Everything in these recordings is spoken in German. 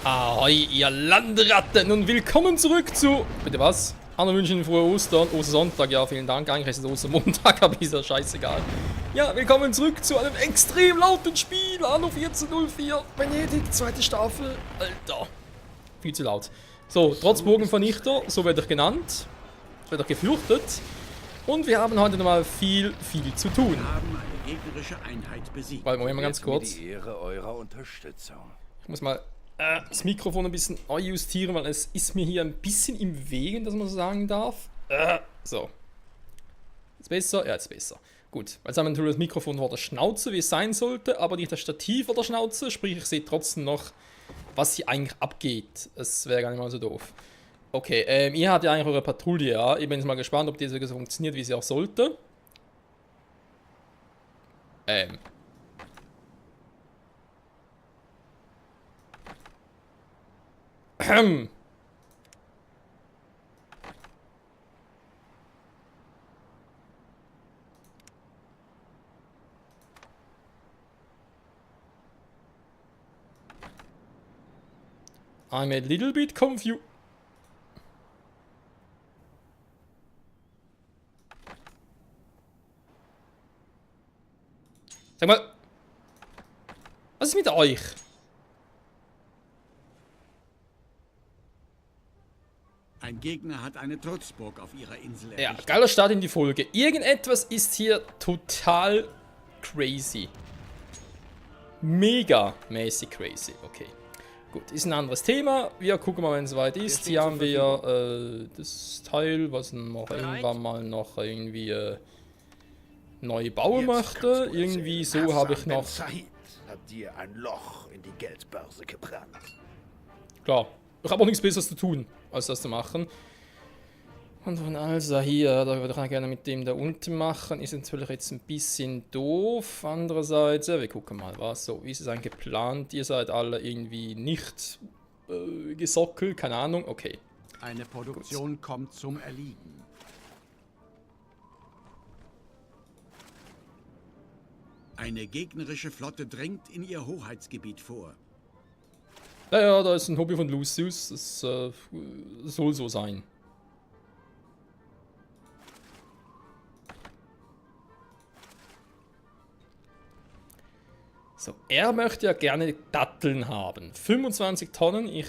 Ahoi, ihr Landratten und willkommen zurück zu... Bitte was? Hallo, wünsche Ihnen frohe Ostern. Ostersonntag, ja, vielen Dank. Eigentlich ist es Ostermontag, aber ist ja scheißegal. Ja, willkommen zurück zu einem extrem lauten Spiel. Anno 1404, Venedig, zweite Staffel. Alter, viel zu laut. So, trotz Bogenvernichter, so werde ich genannt. Werde ich gefürchtet. Und wir haben heute nochmal viel zu tun. Wir haben eine gegnerische Einheit besiegt. Weil, Moment mal ganz kurz. Die Ehre eurer Unterstützung. Ich muss mal das Mikrofon ein bisschen neu justieren, weil es ist mir hier ein bisschen im Wegen, dass man so sagen darf. So. Ist besser? Ja, ist besser. Gut, jetzt haben wir natürlich das Mikrofon vor der Schnauze, wie es sein sollte, aber nicht das Stativ vor der Schnauze, sprich ich sehe trotzdem noch, was hier eigentlich abgeht. Es wäre gar nicht mal so doof. Okay, ihr habt ja eigentlich eure Patrouille, ja. Ich bin jetzt mal gespannt, ob die so funktioniert, wie sie auch sollte. I'm a little bit confused. Sag mal, was ist mit euch? Ein Gegner hat eine Trutzburg auf ihrer Insel Ja, errichtet. geiler Start in die Folge. Irgendetwas ist hier total crazy. Mega mäßig crazy. Okay. Gut, ist ein anderes Thema. Wir gucken mal, wenn es soweit ist. Hier haben wir das Teil, was noch irgendwann mal noch irgendwie neu bauen möchte. Irgendwie so habe ich noch... Said hat dir ein Loch in die Geldbörse gebrannt. Klar, ich habe auch nichts Besseres zu tun, als das zu machen. Und von Alsa hier, da würde ich gerne mit dem da unten machen. Ist natürlich jetzt ein bisschen doof. Andererseits, ja, wir gucken mal, was so. Wie ist es eigentlich geplant? Ihr seid alle irgendwie nicht gesockelt, keine Ahnung. Okay. Eine Produktion kommt zum Erliegen. Eine gegnerische Flotte dringt in ihr Hoheitsgebiet vor. Ja, da ist ein Hobby von Lucius. Das soll so sein. So, er möchte ja gerne Datteln haben. 25 Tonnen, ich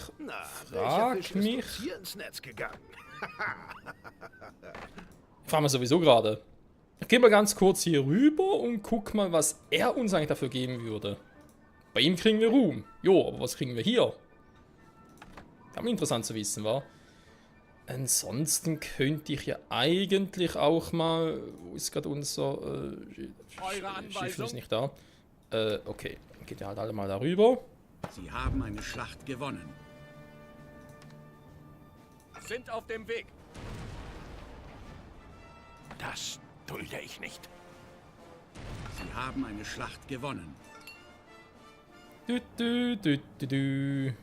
frage mich... Hier ins Netz gegangen. Ich frage mich sowieso gerade. Ich gehe mal ganz kurz hier rüber und guck mal, was er uns eigentlich dafür geben würde. Bei ihm kriegen wir Ruhm. Jo, aber was kriegen wir hier? Kann interessant zu wissen, war. Ansonsten könnte ich ja eigentlich auch mal... Wo ist gerade unser... Schiff ist nicht da. Okay, dann geht ihr halt alle mal darüber. Sie haben eine Schlacht gewonnen. Sind auf dem Weg. Das dulde ich nicht. Sie haben eine Schlacht gewonnen. Du.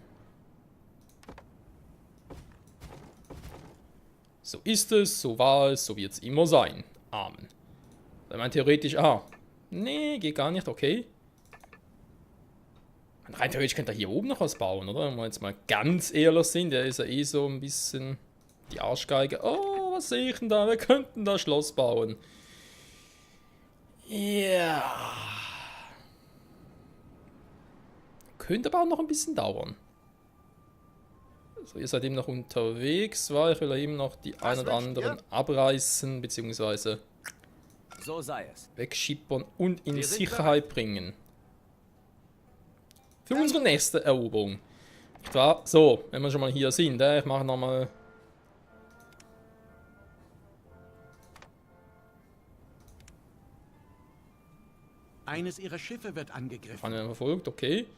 So ist es, so war es, so wird es immer sein. Amen. Wenn man theoretisch... Ah, nee, geht gar nicht, okay. Rein theoretisch könnte er hier oben noch was bauen, oder? Wenn wir jetzt mal ganz ehrlich sind, der ist ja eh so ein bisschen die Arschgeige. Oh, was sehe ich denn da? Wir könnten da Schloss bauen. Ja. Könnte aber auch noch ein bisschen dauern. So, ihr seid eben noch unterwegs, war ich will ja eben noch die ein oder anderen abreißen, beziehungsweise So sei es. wegschippern und in Wir sind Sicherheit bringen. Für unsere nächste Eroberung. Nicht wahr? So, wenn wir schon mal hier sind, ich mache nochmal... Eines ihrer Schiffe wird angegriffen. Haben wir verfolgt, okay.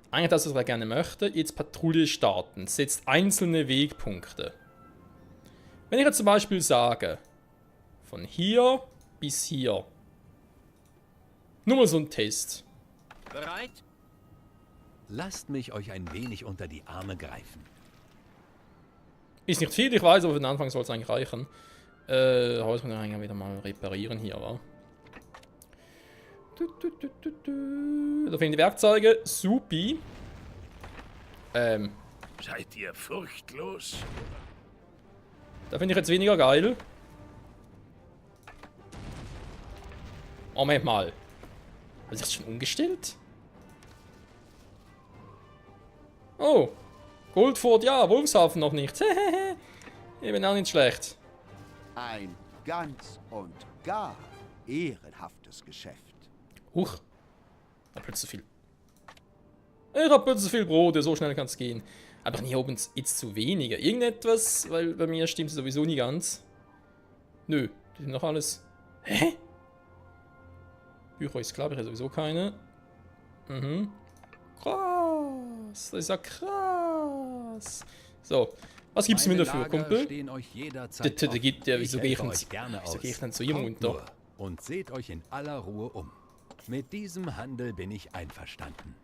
Eigentlich das, was wir gerne möchte. Jetzt Patrouille starten. Setzt einzelne Wegpunkte. Wenn ich jetzt zum Beispiel sage, von hier bis hier. Nur mal so ein Test. Bereit? Lasst mich euch ein wenig unter die Arme greifen. Ist nicht viel, ich weiß, aber für den Anfang soll es eigentlich reichen. Haus muss ich eigentlich wieder mal reparieren hier, wa? Da finden die Werkzeuge. Supi. Seid ihr furchtlos? Da finde ich jetzt weniger geil. Oh, Moment mal. Habe ich das schon umgestellt? Oh. Goldford, ja. Wolfshafen noch nicht. Ich bin auch nicht schlecht. Ein ganz und gar ehrenhaftes Geschäft. Huch. Ich hab plötzlich zu viel. Ich hab plötzlich zu viel Brote. So schnell kann es gehen. Aber hier oben jetzt zu weniger. Irgendetwas, weil bei mir stimmt es sowieso nie ganz. Nö. Die sind noch alles... Hä? Bücher ist klar, ich habe sowieso keine. Mhm. Krass. Das ist ja krass. So. Was gibt's mir Meine dafür, Lager Kumpel? stehen euch jederzeit Der offen. gibt ja, Ich wieso helfe gehe ich, euch gerne wieso aus. gehe ich dann zu ihm Kommt runter? nur und seht euch in aller Ruhe um. Mit diesem Handel bin ich einverstanden.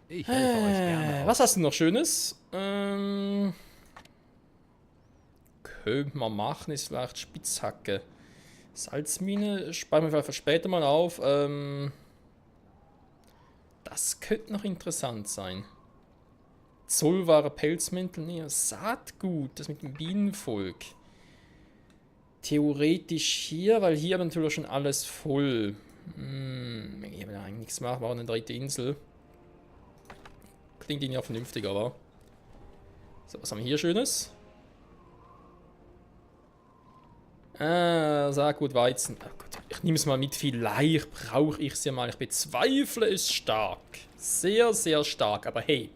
Ich helfe euch gerne aus. Was hast du noch Schönes? Könnte man machen, ist vielleicht Spitzhacke. Salzmine, sparen wir vielleicht für später mal auf. Das könnte noch interessant sein. Zollware, Pelzmäntel, nee, Saatgut, das mit dem Bienenvolk. Theoretisch hier, weil hier haben wir natürlich schon alles voll. Ich will eigentlich nichts machen, wir haben eine dritte Insel. Klingt ja vernünftig, aber. So, was haben wir hier Schönes? Saatgut, Weizen. Oh Gott, ich nehme es mal mit, vielleicht brauche ich es ja mal. Ich bezweifle es stark. Sehr, sehr stark, aber hey.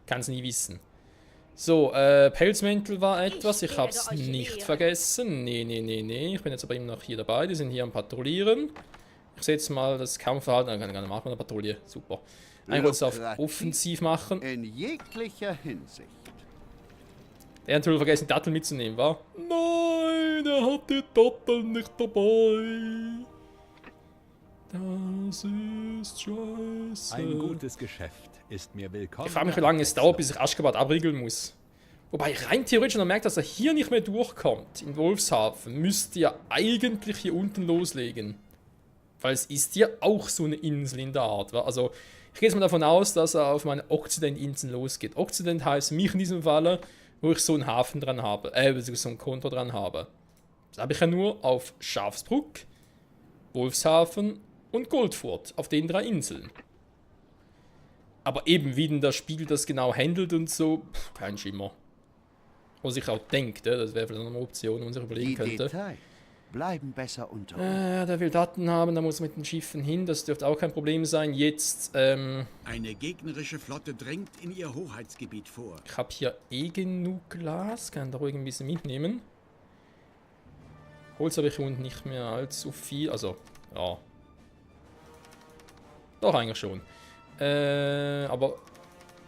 Kann es nie wissen. So, Pelzmäntel war etwas. Ich habe es nicht vergessen. Nee. Ich bin jetzt aber immer noch hier dabei. Die sind hier am Patrouillieren. Ich setze mal das Kampfverhalten. Dann kann ich gar nicht machen mit der Patrouille. Super. Eigentlich wollte es auf offensiv machen. In jeglicher Hinsicht. Der hat wohl vergessen, die Dattel mitzunehmen, war? Nein, er hat die Dattel nicht dabei. Das ist scheiße. Ein gutes Geschäft ist mir willkommen. Ich frage mich, wie lange es dauert, bis ich Aschgabat abriegeln muss. Wobei rein theoretisch, wenn man merkt, dass er hier nicht mehr durchkommt, in Wolfshafen, müsste er eigentlich hier unten loslegen. Weil es ist ja auch so eine Insel in der Art. Wa? Also, ich gehe jetzt mal davon aus, dass er auf meine Okzident-Inseln losgeht. Okzident heißt mich in diesem Falle, wo ich so einen Hafen dran habe, so ein Konto dran habe. Das habe ich ja nur auf Schafsbruck, Wolfshafen und Goldfurt, auf den 3 Inseln. Aber eben, wie denn das Spiel das genau handelt und so, kein Schimmer. Was ich auch denke, das wäre vielleicht eine Option, die man sich überlegen Die könnte. Details bleiben besser unter uns. Der will Daten haben, da muss er mit den Schiffen hin, das dürfte auch kein Problem sein. Jetzt, Eine gegnerische Flotte drängt in ihr Hoheitsgebiet vor. ich habe hier genug Glas, kann da ruhig ein bisschen mitnehmen. Holz habe ich hier unten nicht mehr allzu viel, also, ja. Doch, eigentlich schon. Aber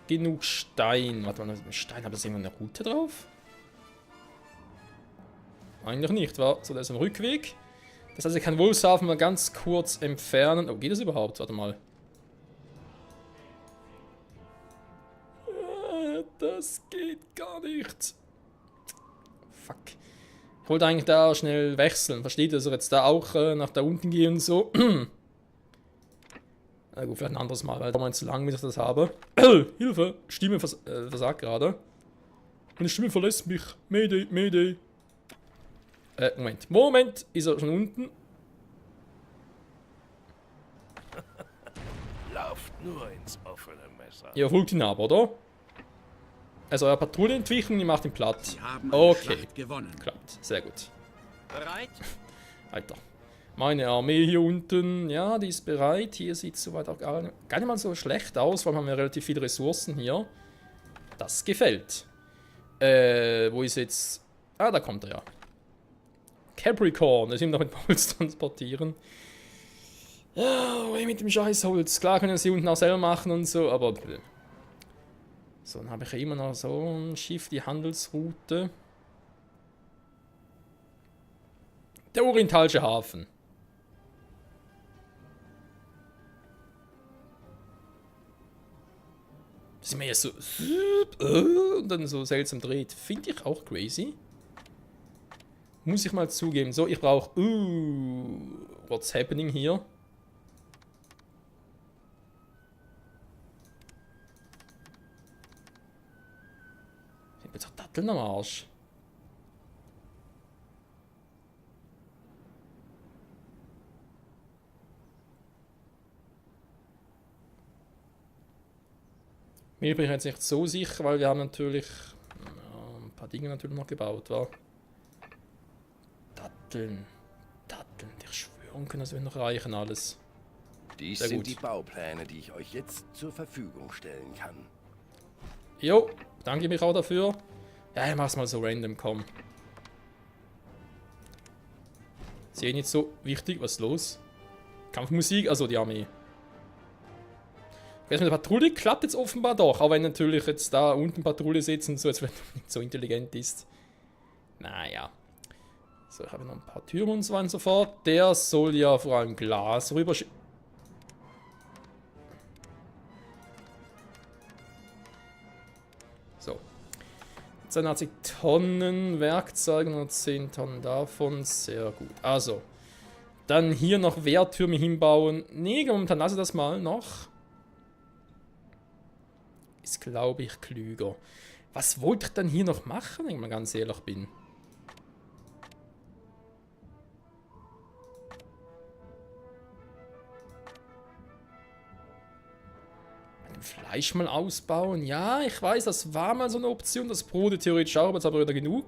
genug Stein. Warte mal, Stein, hat das irgendwo eine Route drauf? Eigentlich nicht, war so, das ist ein Rückweg. Das heißt, ich kann Wolfshafen mal ganz kurz entfernen. Oh, geht das überhaupt? Warte mal. Das geht gar nicht. Fuck. Ich wollte eigentlich da schnell wechseln. Versteht ihr? Also jetzt da auch nach da unten gehen und so. Na gut, vielleicht ein anderes Mal, weil da mal zu lang, bis ich das habe. Hilfe! Stimme versagt gerade. Meine Stimme verlässt mich. Mayday, Mayday. Moment. Ist er schon unten? Lauft nur ins offene Messer. Ihr folgt ihn aber, oder? Also, er Patrouille entwickeln, ihr macht ihn platt. Sie haben eine Okay. Schlacht gewonnen. Klappt. Sehr gut. Bereit? Alter. Meine Armee hier unten, ja, die ist bereit. Hier sieht es soweit auch gar nicht mal so schlecht aus, weil wir haben ja relativ viele Ressourcen hier. Das gefällt. Wo ist jetzt... Ah, da kommt er ja. Capricorn, das sind noch mit Holz transportieren. Ja, mit dem scheiß Holz. Klar können sie unten auch selber machen und so, aber... So, dann habe ich ja immer noch so ein Schiff, die Handelsroute. Der orientalische Hafen. Das ist mir jetzt so... Und dann so seltsam dreht. Finde ich auch crazy. Muss ich mal zugeben. So, ich brauche... what's happening hier? Jetzt hat Datteln am Arsch. Mir bin ich jetzt nicht so sicher, weil wir haben natürlich ein paar Dinge natürlich noch gebaut, wa? Datteln. Datteln. Ich schwören können, das wird noch reichen alles. Dies Sehr sind gut. die Baupläne, die ich euch jetzt zur Verfügung stellen kann. Jo, danke mich auch dafür. Ja, ich mach's mal so random, komm. Ist eh nicht so wichtig, was ist los? Kampfmusik, also die Armee. Das mit der Patrouille klappt jetzt offenbar doch, auch wenn natürlich jetzt da unten Patrouille sitzt und so, als wenn du nicht so intelligent ist. Naja. So, ich habe noch ein paar Türme und so weiter und so fort. Der soll ja vor allem Glas rüberschicken. So. 82 Tonnen Werkzeuge, 110 Tonnen davon. Sehr gut. Also. Dann hier noch Wehrtürme hinbauen. Nee, momentan lasse ich das mal noch. Ist, glaube ich, klüger. Was wollte ich dann hier noch machen, wenn ich mal ganz ehrlich bin? Fleisch mal ausbauen. Ja, ich weiß, das war mal so eine Option. Das Brot theoretisch auch, aber jetzt aber wieder genug.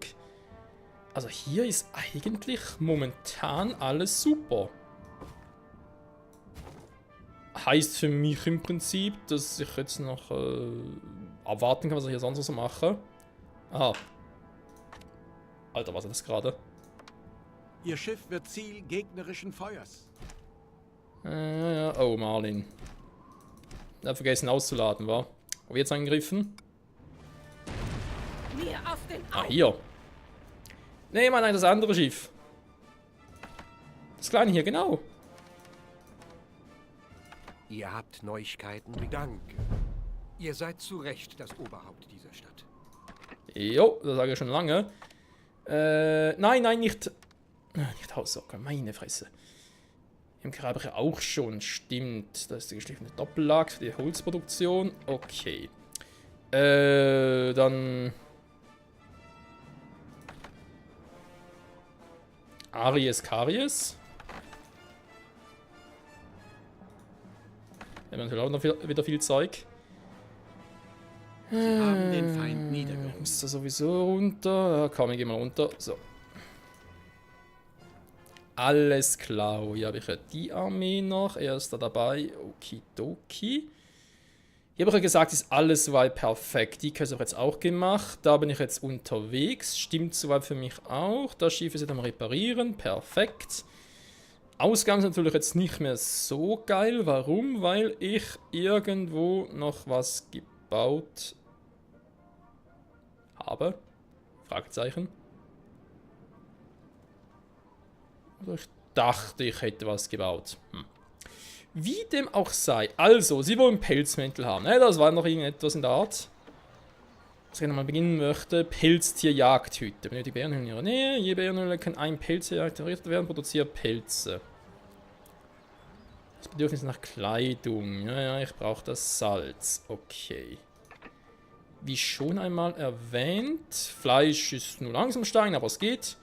Also hier ist eigentlich momentan alles super. Heißt für mich im Prinzip, dass ich jetzt noch abwarten kann, was ich hier sonst noch so mache. Aha. Alter, was ist das gerade? Ihr Schiff wird Ziel gegnerischen Feuers. Ja. Oh, Marlin. Ich hab vergessen auszuladen, war. Habe ich jetzt angegriffen? Mir auf den Ah, hier. Nee, Mann, nein, das andere Schiff. Das kleine hier, genau. Ihr habt Neuigkeiten? Danke. Ihr seid zu Recht das Oberhaupt dieser Stadt. Jo, das sage ich schon lange. Nein, nicht... Nicht Haussocken, meine Fresse. Im habe ich ja auch schon, stimmt. Das ist die geschliffene Doppellachs für die Holzproduktion. Okay. Dann... Aries Karies. Wir haben natürlich auch noch wieder viel Zeug. Sie haben den Feind niedergerungen. Muss da sowieso runter. Ja, komm, ich geh mal runter. So. Alles klar. Hier habe ich ja die Armee noch. Er ist da dabei. Okidoki. Hier habe ich ja gesagt, ist alles soweit perfekt. Die habe ich jetzt auch gemacht. Da bin ich jetzt unterwegs. Stimmt soweit für mich auch. Das Schiff ist jetzt am Reparieren. Perfekt. Ausgang ist natürlich jetzt nicht mehr so geil. Warum? Weil ich irgendwo noch was gebaut habe. Fragezeichen. Oder ich dachte, ich hätte was gebaut. Wie dem auch sei. Also, sie wollen Pelzmäntel haben. Das war noch irgendetwas in der Art. Was ich nochmal beginnen möchte. Pelztierjagdhütte. Benötigt Bärenhöhlen in ihrer Nähe. Je Bärenhöhle kann ein Pelztier aktiviert werden, produziert Pelze. Das Bedürfnis nach Kleidung. Ja, ich brauche das Salz. Okay. Wie schon einmal erwähnt, Fleisch ist nur langsam steigen, aber es geht.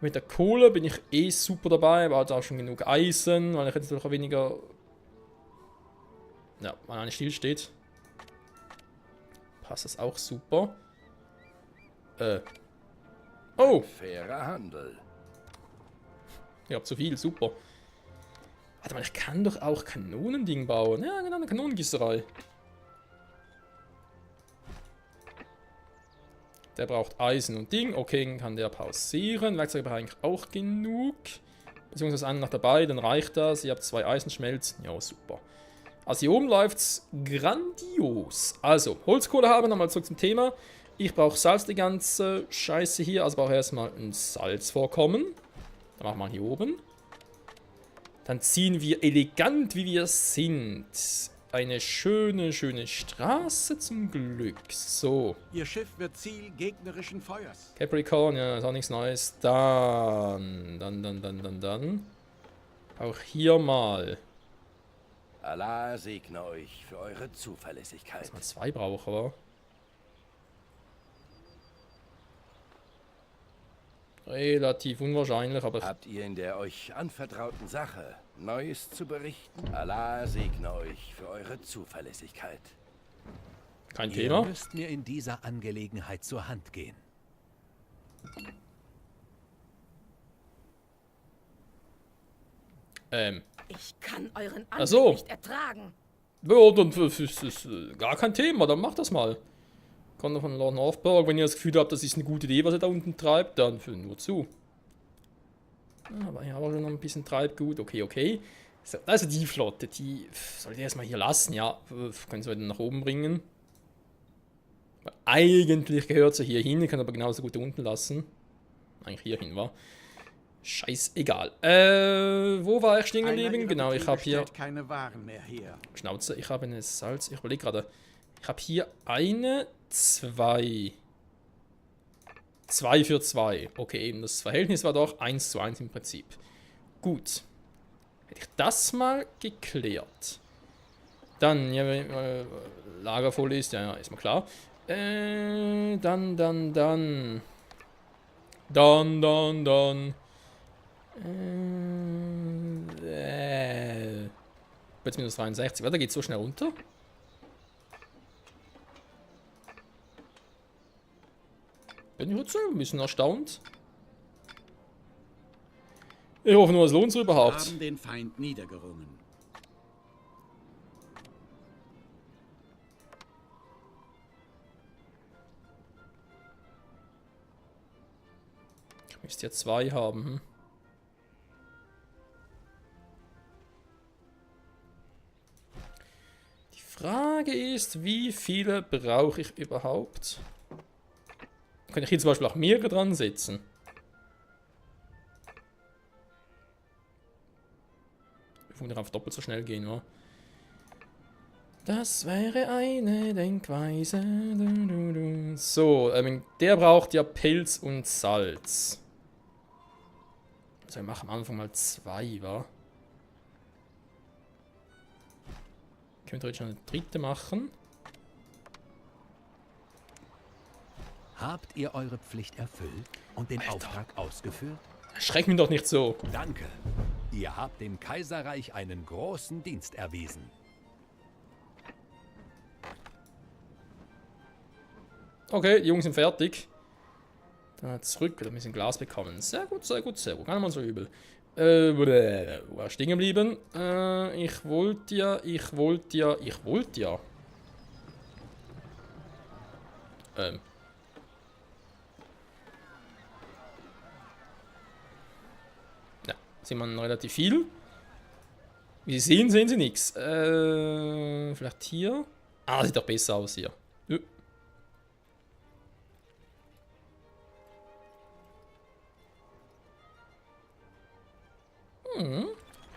Mit der Kohle bin ich eh super dabei, aber halt auch schon genug Eisen, weil ich jetzt noch weniger... Ja, wenn einer still steht. Passt das auch super. Oh! Fairer Handel. Ich hab zu viel, super. Warte mal, ich kann doch auch Kanonending bauen. Ja, genau, eine Kanonengießerei. Der braucht Eisen und Ding. Okay, kann der pausieren. Werkzeuge brauche ich eigentlich auch genug. Beziehungsweise einen noch dabei, dann reicht das. Ihr habt 2 Eisenschmelzen. Ja, super. Also hier oben läuft's grandios. Also, Holzkohle haben, nochmal zurück zum Thema. Ich brauche Salz, die ganze Scheiße hier. Also brauche ich erstmal ein Salzvorkommen. Dann machen wir hier oben. Dann ziehen wir elegant, wie wir sind, eine schöne Straße zum Glück. So. Ihr Schiff wird Ziel gegnerischen Feuers. Capricorn, ja, ist auch nichts Neues. Dann. Auch hier mal. Allah segne euch für eure Zuverlässigkeit. Dass man 2 braucht, aber. Relativ unwahrscheinlich, aber Habt ihr in der euch anvertrauten Sache Neues zu berichten? Allah segne euch für eure Zuverlässigkeit. kein Ihr Thema. müsst mir in dieser Angelegenheit zur Hand gehen. Ich kann euren Ach Anblick so. nicht ertragen. Ja, dann ist das gar kein Thema, dann macht das mal. Konter von Lord Northberg, wenn ihr das Gefühl habt, das ist eine gute Idee, was er da unten treibt, dann nur zu. Aber hier haben wir schon noch ein bisschen Treibgut, okay. So, also die Flotte, die solltet ihr erstmal hier lassen, ja. Können sie wieder nach oben bringen. Weil eigentlich gehört sie hier hin, ihr könnt aber genauso gut unten lassen. Eigentlich hier hin, war. Scheißegal. Wo war ich stehen geblieben? Genau, ich habe hier... keine Waren mehr her. Schnauze, ich habe eine Salz... Ich überlege gerade. Ich habe hier eine, 2. 2 für 2. Okay, eben das Verhältnis war doch 1:1 im Prinzip. Gut. Hätte ich das mal geklärt. Dann, ja, wenn Lager voll ist, ja, ist mir klar. Dann. Jetzt minus 63. Warte, geht so schnell runter? Bin ich jetzt so ein bisschen erstaunt. Ich hoffe nur, es lohnt sich überhaupt. Haben den Feind niedergerungen. Ich müsste ja 2 haben. Hm? Die Frage ist, wie viele brauche ich überhaupt? Kann ich hier zum Beispiel auch mehrere dran setzen? Ich würde einfach doppelt so schnell gehen, wa? Das wäre eine Denkweise. So, der braucht ja Pelz und Salz. Also wir machen am Anfang mal 2, wa? Können wir jetzt schon eine dritte machen? Habt ihr eure Pflicht erfüllt und den Alter. Auftrag ausgeführt? Erschreck mich doch nicht so. Danke. Ihr habt dem Kaiserreich einen großen Dienst erwiesen. Okay, die Jungs sind fertig. Dann zurück, wir müssen Glas bekommen. Sehr gut, sehr gut, sehr gut. Gar nicht mal so übel. Wo war ich stehen geblieben? Ich wollte ja. Ja, sieht man relativ viel. Wie Sie sehen, sehen Sie nichts. Vielleicht hier. Ah, sieht doch besser aus hier. Ja.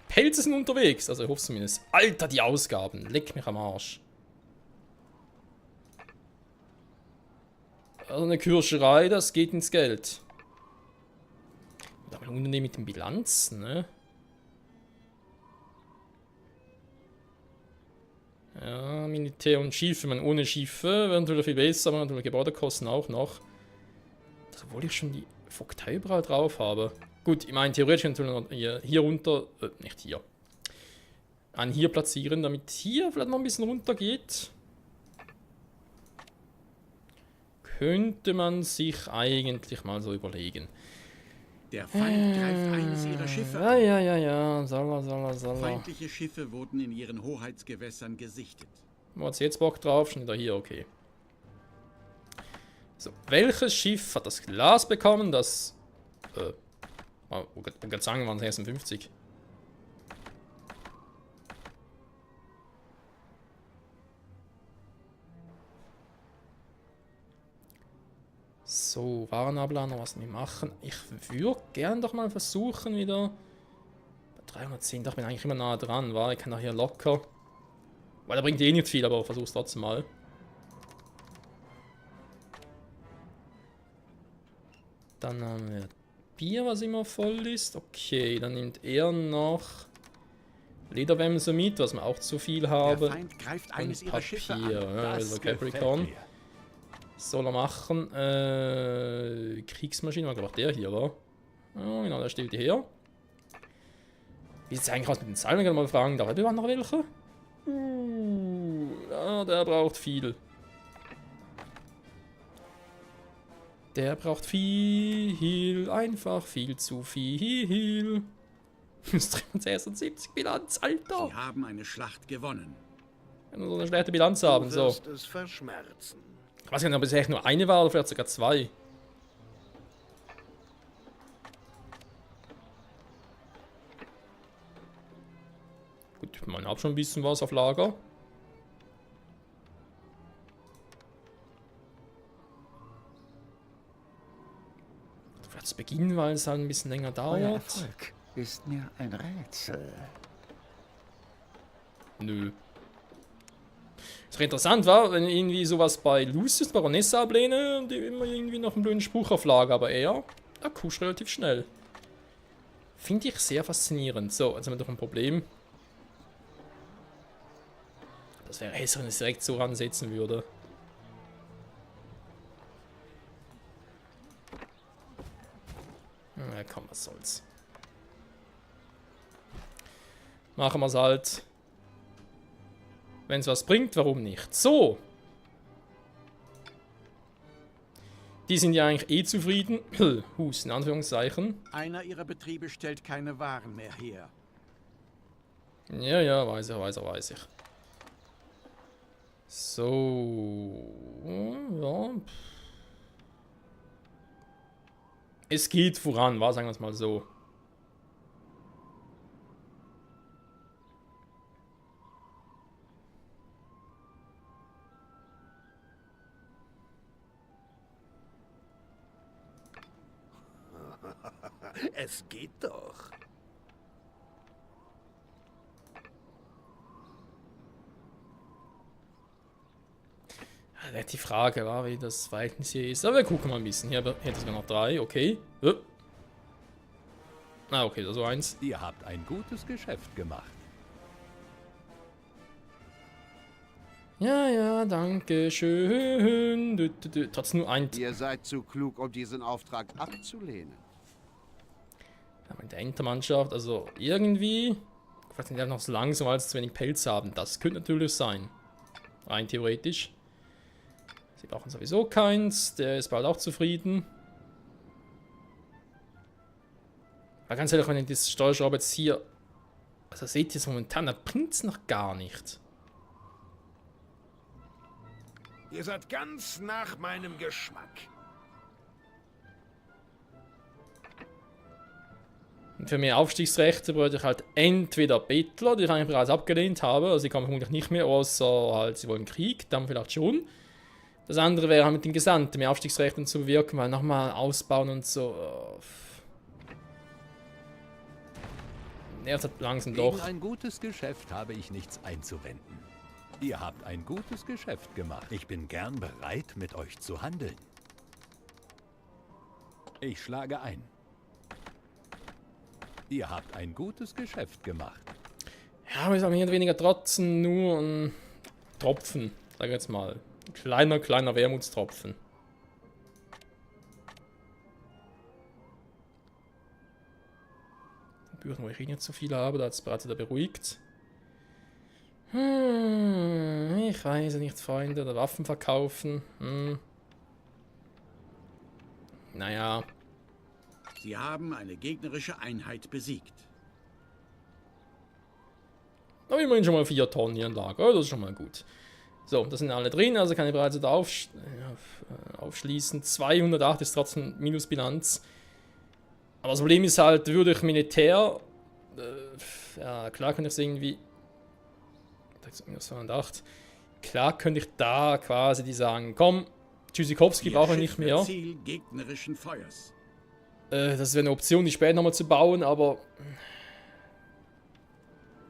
Pelze sind unterwegs, also ich hoffe zumindest. Alter, die Ausgaben. Leck mich am Arsch. Also eine Kirscherei, das geht ins Geld. Da mal Unternehmen mit den Bilanzen, ne? Ja, Militär und Schiffe. Man, ohne Schiffe wäre natürlich viel besser, aber natürlich Gebäudekosten auch noch. Das, obwohl ich schon die Vogtei überall drauf habe. Gut, ich meine, theoretisch könnte man hier runter, nicht hier, an hier platzieren, damit hier vielleicht noch ein bisschen runter geht. Könnte man sich eigentlich mal so überlegen. Der Feind greift eines ihrer Schiffe an. Ja, soll er. Feindliche Schiffe wurden in ihren Hoheitsgewässern gesichtet. Hat jetzt Bock drauf? Schon wieder hier, okay. So, welches Schiff hat das Glas bekommen, das, ich kann sagen, waren es 56. So, Warenablader, was wir machen. Ich würde gern doch mal versuchen wieder. Bei 310, da bin ich eigentlich immer nah dran, war. Ich kann doch hier locker. Weil der bringt eh nicht viel, aber versuch's trotzdem mal. Dann haben wir Bier, was immer voll ist. Okay, dann nimmt er noch Lederwämse mit, was wir auch zu viel haben. Der Feind greift eines Und ihrer Schiffe Papier, an. ja, also Capricorn. mir. soll er machen? Kriegsmaschine, war glaube ich der hier, oder? Ja, genau, der steht hier. Wie sieht es eigentlich aus mit den Zahlen? Ich kann mal fragen, da haben noch welche? Ja, der braucht viel. Der braucht viel, einfach viel zu viel. 376 Bilanz, Alter. Sie haben eine Schlacht gewonnen. Wenn wir so eine schlechte Bilanz haben, so. es verschmerzen. Ich weiß gar nicht, ob es echt nur eine war oder vielleicht sogar zwei. Gut, man hat schon ein bisschen was auf Lager. Vielleicht zu Beginn, weil es halt ein bisschen länger Euer dauert. Erfolg ist mir ein Rätsel. Nö. Was interessant war, wenn irgendwie sowas bei Lucius Baronessa ablehne, die immer irgendwie noch einen blöden Spruch auf Lager, aber er kuscht relativ schnell. Finde ich sehr faszinierend. So, jetzt haben wir doch ein Problem. Das wäre besser, wenn es direkt so ransetzen würde. Na komm, was soll's. Machen wir es halt. Wenn es was bringt, warum nicht? So. Die sind ja eigentlich eh zufrieden. Hus, in Anführungszeichen. Einer ihrer Betriebe stellt keine Waren mehr her. Ja, weiß ich. So. Ja. Es geht voran, sagen wir es mal so. Es geht doch. Ja, die Frage war, wie das Verhältnis hier ist. Aber wir gucken mal ein bisschen. Hier hätte es noch 3, okay. Ah, okay, das war 1. Ihr habt ein gutes Geschäft gemacht. Ja, danke schön. Trotzdem nur ein. Ihr seid zu klug, um diesen Auftrag abzulehnen. Mit der Entermannschaft, also irgendwie. Vielleicht sind die einfach noch so langsam, weil sie zu wenig Pelz haben. Das könnte natürlich sein. Rein theoretisch. Sie brauchen sowieso keins. Der ist bald auch zufrieden. Aber ganz ehrlich, wenn ihr das Steuerschraube jetzt hier. Also seht ihr es momentan, da bringt es noch gar nicht. Ihr seid ganz nach meinem Geschmack. Und für mehr Aufstiegsrechte bräuchte ich halt entweder Bettler, die ich eigentlich bereits abgelehnt habe, also die kommen vermutlich nicht mehr, außer halt, sie wollen Krieg, dann vielleicht schon. Das andere wäre halt mit den Gesandten mehr Aufstiegsrechten zu bewirken, weil nochmal ausbauen und so. Nervt halt langsam Gegen doch. ein gutes Geschäft habe ich nichts einzuwenden. Ihr habt ein gutes Geschäft gemacht. Ich bin gern bereit, mit euch zu handeln. Ich schlage ein. Ihr habt ein gutes Geschäft gemacht. Ja, wir sagen mehr oder weniger trotzdem nur ein Tropfen, sag ich jetzt mal. Ein kleiner Wermutstropfen. Bücher, wo ich nicht so viel habe, da hat es bereits wieder beruhigt. Ich weiß nicht, Freunde, oder Waffen verkaufen. Naja. Sie haben eine gegnerische Einheit besiegt. Aber immerhin schon mal 4 Tonnen hier im Lager, das ist schon mal gut. So, das sind alle drin, also kann ich bereits wieder aufschließen. 208 ist trotzdem Minusbilanz. Aber das Problem ist halt, würde ich Militär... ja, klar könnte ich es irgendwie... Minus 208. Klar könnte ich da quasi die sagen, komm, Tschüssikowski brauchen wir nicht mehr. Ziel gegnerischen Feuers. Das wäre eine Option, die später nochmal zu bauen, aber...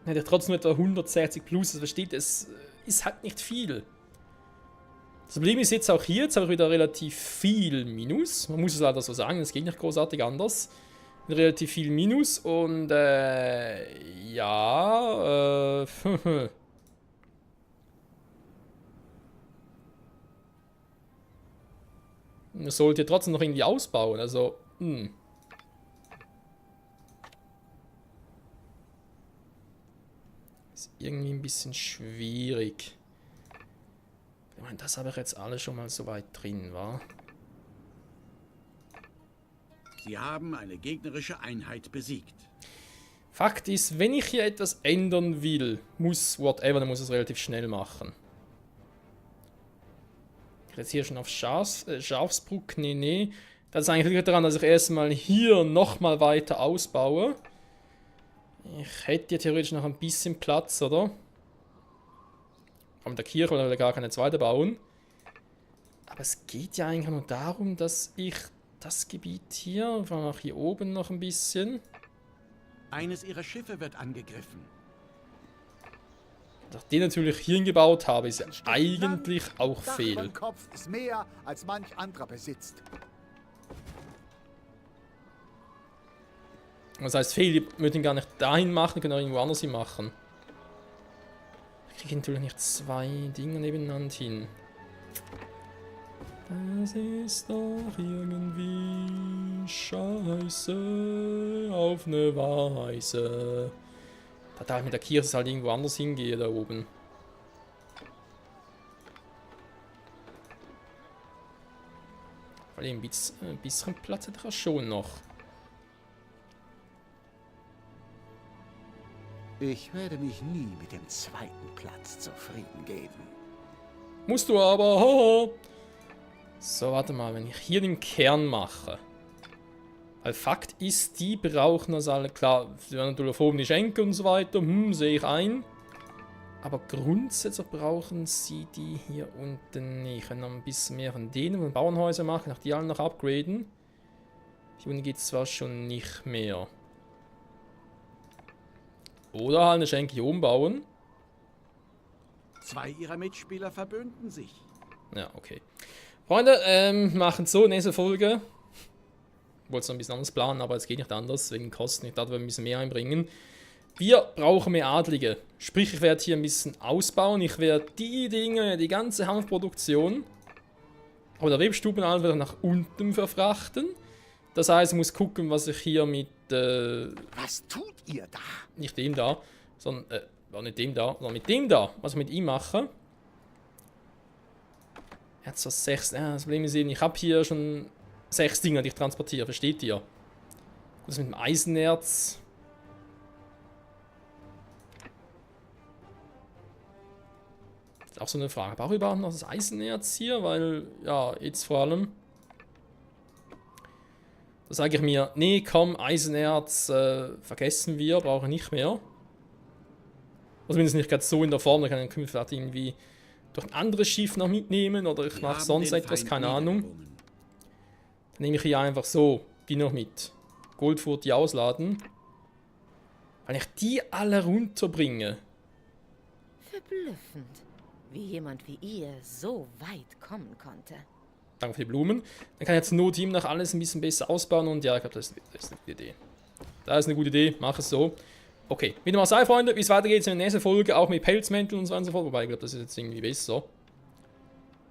hätte ich trotzdem etwa 160 plus, das versteht, es ist halt nicht viel. Das Problem ist jetzt auch hier, jetzt habe ich wieder relativ viel Minus. Man muss es leider so sagen, es geht nicht großartig anders. Relativ viel Minus und ja, Man sollte trotzdem noch irgendwie ausbauen, also, Ist irgendwie ein bisschen schwierig. Ich meine, das habe ich jetzt alles schon mal so weit drin, wa? Sie haben eine gegnerische Einheit besiegt. Fakt ist, wenn ich hier etwas ändern will, dann muss es relativ schnell machen. Ich jetzt hier schon auf Schafsbruck, nee. Das ist eigentlich daran, dass ich erstmal hier nochmal weiter ausbaue. Ich hätte ja theoretisch noch ein bisschen Platz, oder? Aber mit der Kirche will ich gar keine zweite bauen. Aber es geht ja eigentlich nur darum, dass ich das Gebiet hier, vor allem auch hier oben noch ein bisschen. Eines ihrer Schiffe wird angegriffen. Dass ich den natürlich hier gebaut habe, ist ja eigentlich auch Dach fehl. überm Kopf ist mehr, als manch anderer besitzt. Das heißt, fehl, ich würde ihn gar nicht dahin machen, ich kann auch irgendwo anders hin machen. Ich kriege natürlich nicht zwei Dinge nebeneinander hin. Das ist doch irgendwie scheiße auf eine Weise. Da darf ich mit der Kirche halt irgendwo anders hingehen, da oben. Weil ein bisschen Platz hätte ich schon noch. Ich werde mich nie mit dem zweiten Platz zufrieden geben. Musst du aber, haha. So, warte mal, wenn ich hier den Kern mache. Weil Fakt ist, die brauchen das alle, klar, sie werden natürlich oben die Schenke und so weiter, sehe ich ein. Aber grundsätzlich brauchen sie die hier unten nicht. Ich kann noch ein bisschen mehr von denen, von Bauernhäuser machen, nach die alle noch upgraden. Hier unten geht es zwar schon nicht mehr. Oder halt eine Schenke hier umbauen. Zwei ihrer Mitspieler verbünden sich. Ja, okay. Freunde, machen so, nächste Folge. Ich wollte es noch ein bisschen anders planen, aber es geht nicht anders, wegen Kosten. Ich dachte, wir müssen mehr einbringen. Wir brauchen mehr Adlige. Sprich, ich werde hier ein bisschen ausbauen. Ich werde die Dinge, die ganze Hanfproduktion, oder Webstubenadel nach unten verfrachten. Das heißt, ich muss gucken, was ich hier mit... Was tut ihr da? Nicht dem da, sondern... nicht dem da, sondern mit dem da. Was ich mit ihm mache. Er hat so 6... das Problem ist eben, ich habe hier schon 6 Dinger, die ich transportiere. Versteht ihr? Das mit dem Eisenerz... Das ist auch so eine Frage. Brauche ich überhaupt noch das Eisenerz hier? Weil, ja, jetzt vor allem... Da sage ich mir, nee, komm, Eisenerz vergessen wir, brauche ich nicht mehr. Oder zumindest nicht gerade so in der Form, da kann ich vielleicht irgendwie durch ein anderes Schiff noch mitnehmen oder ich mache sonst etwas, keine Ahnung. Dann nehme ich hier einfach so, die noch mit. Goldfurt, die ausladen. Wenn ich die alle runterbringe. Verblüffend, wie jemand wie ihr so weit kommen konnte. Danke für die Blumen. Dann kann ich jetzt nur Team noch alles ein bisschen besser ausbauen und ja, ich glaube, das ist eine gute Idee. Da ist eine gute Idee, mach es so. Okay, wie dem auch sei, Freunde, wie es weitergeht in der nächsten Folge, auch mit Pelzmänteln und so weiter und so fort, wobei ich glaube, das ist jetzt irgendwie besser.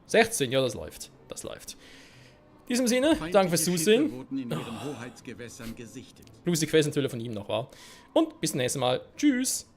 16, ja, das läuft. Das läuft. In diesem Sinne, danke fürs Zusehen. Wurden in ihren Hoheitsgewässern gesichtet. Lustig Quest natürlich von ihm noch war. Und bis zum nächsten Mal. Tschüss.